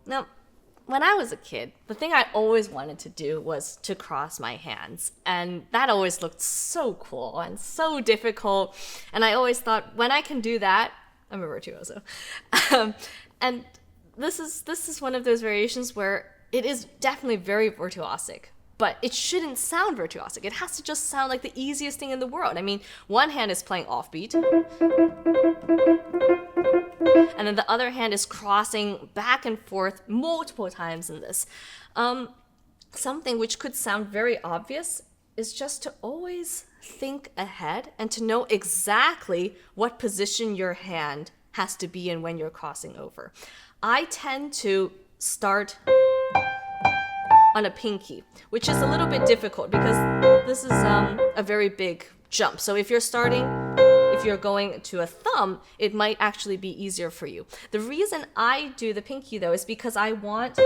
Now, when I was a kid, the thing I always wanted to do was to cross my hands. And that always looked so cool and so difficult. And I always thought, when I can do that, I'm a virtuoso. And this is one of those variations where it is definitely very virtuosic. But it shouldn't sound virtuosic. It has to just sound like the easiest thing in the world. I mean, one hand is playing offbeat, and then the other hand is crossing back and forth multiple times in this. Something which could sound very obvious is just to always think ahead and to know exactly what position your hand has to be in when you're crossing over. I tend to start on a pinky, which is a little bit difficult because this is a very big jump. So if you're going to a thumb, it might actually be easier for you. The reason I do the pinky though is because I want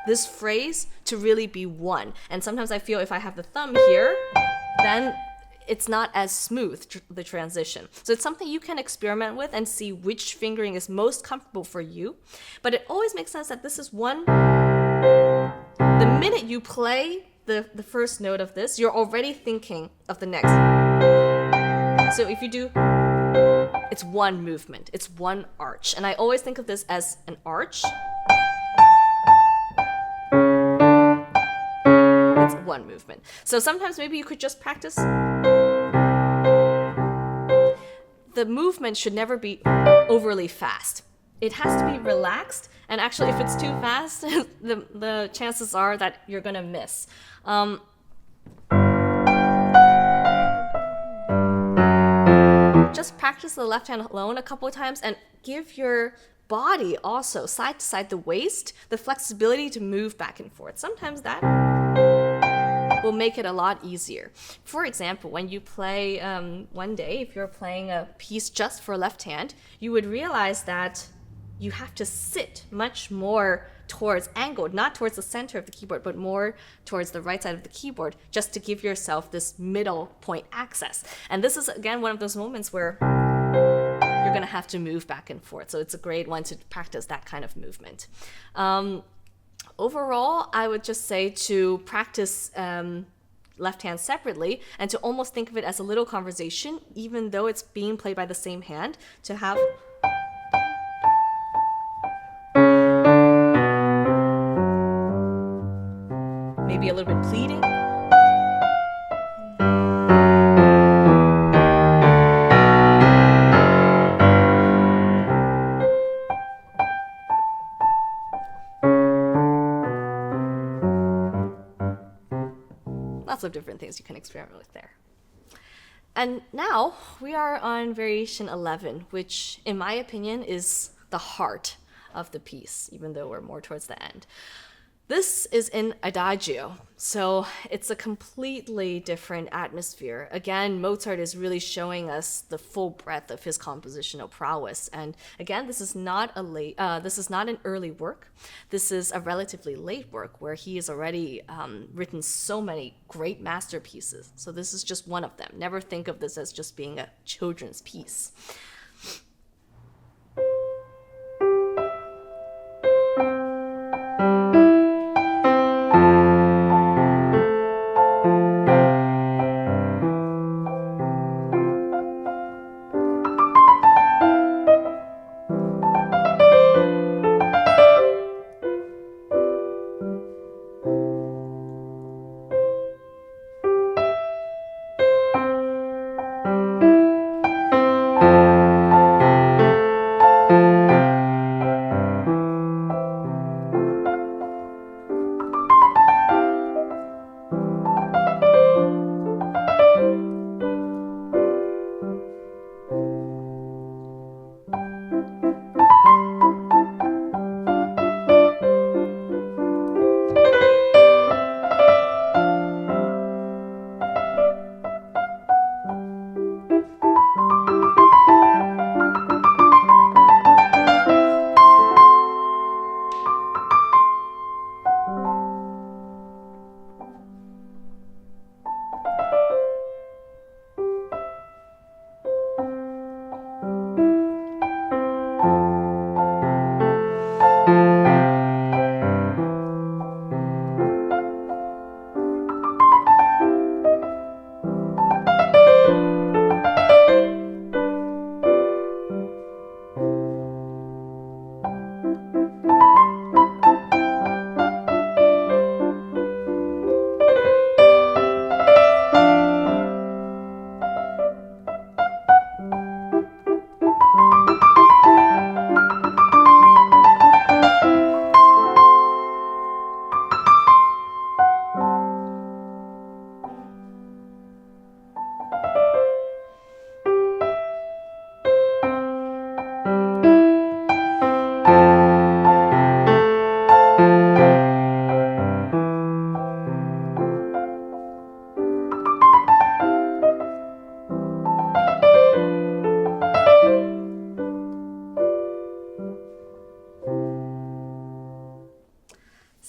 this phrase to really be one. And sometimes I feel if I have the thumb here, then it's not as smooth, the transition. So it's something you can experiment with and see which fingering is most comfortable for you. But it always makes sense that this is one. The minute you play the first note of this, you're already thinking of the next. So if you do, it's one movement, it's one arch. And I always think of this as an arch. It's one movement. So sometimes maybe you could just practice. The movement should never be overly fast. It has to be relaxed, and actually if it's too fast, the chances are that you're gonna miss. Just practice the left hand alone a couple of times and give your body also, side to side, the waist, the flexibility to move back and forth. Sometimes that will make it a lot easier. For example, when you play one day, if you're playing a piece just for left hand, you would realize that you have to sit much more towards angled, not towards the center of the keyboard, but more towards the right side of the keyboard, just to give yourself this middle point access. And this is, again, one of those moments where you're going to have to move back and forth. So it's a great one to practice that kind of movement. Overall, I would just say to practice left hand separately and to almost think of it as a little conversation, even though it's being played by the same hand, to have maybe a little bit pleading. Lots of different things you can experiment with there. And now we are on variation 11, which in my opinion is the heart of the piece, even though we're more towards the end. This is in Adagio, so it's a completely different atmosphere. Again, Mozart is really showing us the full breadth of his compositional prowess. And again, this is not an early work. This is a relatively late work where he has already written so many great masterpieces. So this is just one of them. Never think of this as just being a children's piece.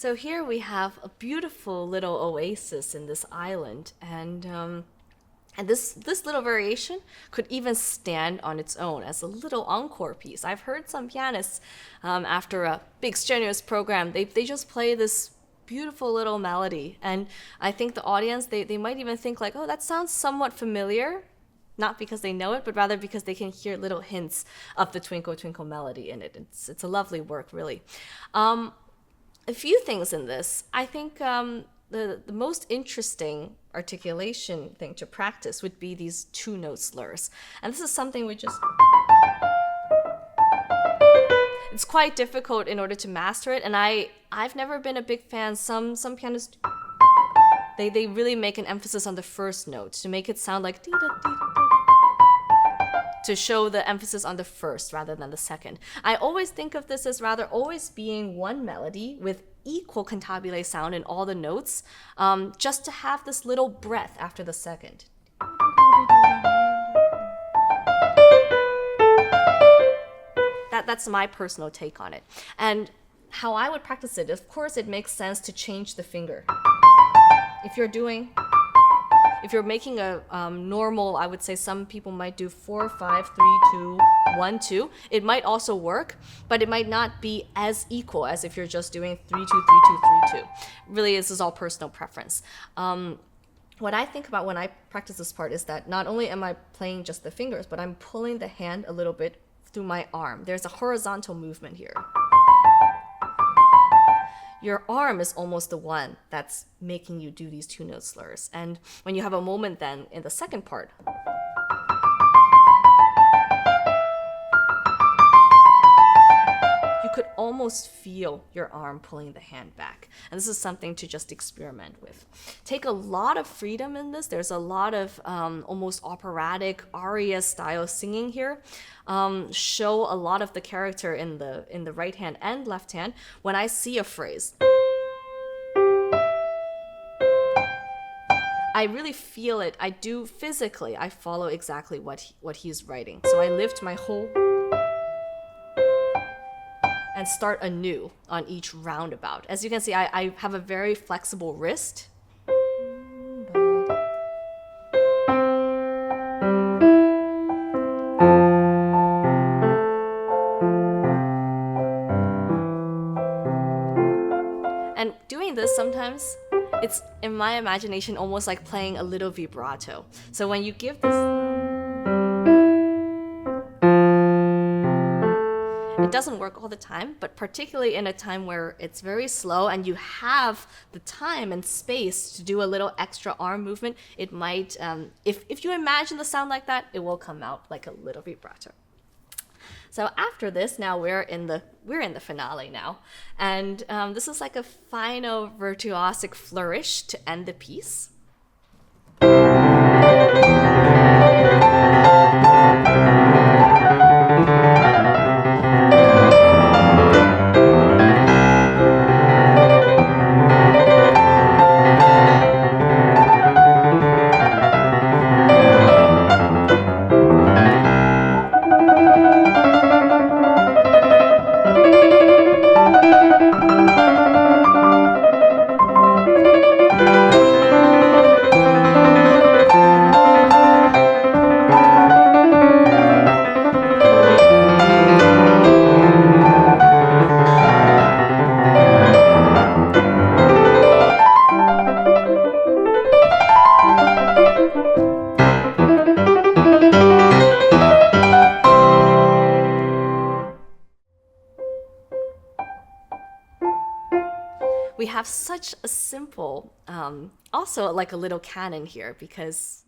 So here we have a beautiful little oasis in this island, and this little variation could even stand on its own as a little encore piece. I've heard some pianists, after a big strenuous program, they just play this beautiful little melody. And I think the audience, they might even think like, oh, that sounds somewhat familiar. Not because they know it, but rather because they can hear little hints of the Twinkle Twinkle melody in it. It's a lovely work, really. A few things in this. I think the most interesting articulation thing to practice would be these two-note slurs. And this is something it's quite difficult in order to master it, and I've never been a big fan. Some pianists, they really make an emphasis on the first note to make it sound like to show the emphasis on the first rather than the second. I always think of this as rather always being one melody with equal cantabile sound in all the notes, just to have this little breath after the second. That's my personal take on it. And how I would practice it, of course, it makes sense to change the finger. If you're making a normal, I would say some people might do 4, 5, 3, 2, 1, 2. It might also work, but it might not be as equal as if you're just doing 3, 2, 3, 2, 3, 2. Really, this is all personal preference. What I think about when I practice this part is that not only am I playing just the fingers, but I'm pulling the hand a little bit through my arm. There's a horizontal movement here. Your arm is almost the one that's making you do these two-note slurs. And when you have a moment then in the second part, you could almost feel your arm pulling the hand back. And this is something to just experiment with. Take a lot of freedom in this. There's a lot of almost operatic aria style singing here. Show a lot of the character in the right hand and left hand. When I see a phrase, I really feel it. I do physically. I follow exactly what he's writing. So I lift my whole and start anew on each roundabout. As you can see, I have a very flexible wrist. And doing this sometimes, it's, in my imagination, almost like playing a little vibrato. So when you give this, it doesn't work all the time, but particularly in a time where it's very slow and you have the time and space to do a little extra arm movement, it might, if you imagine the sound like that, it will come out like a little vibrato. So after this, now we're in the finale now, and this is like a final virtuosic flourish to end the piece. We have such a simple, also like a little canon here, because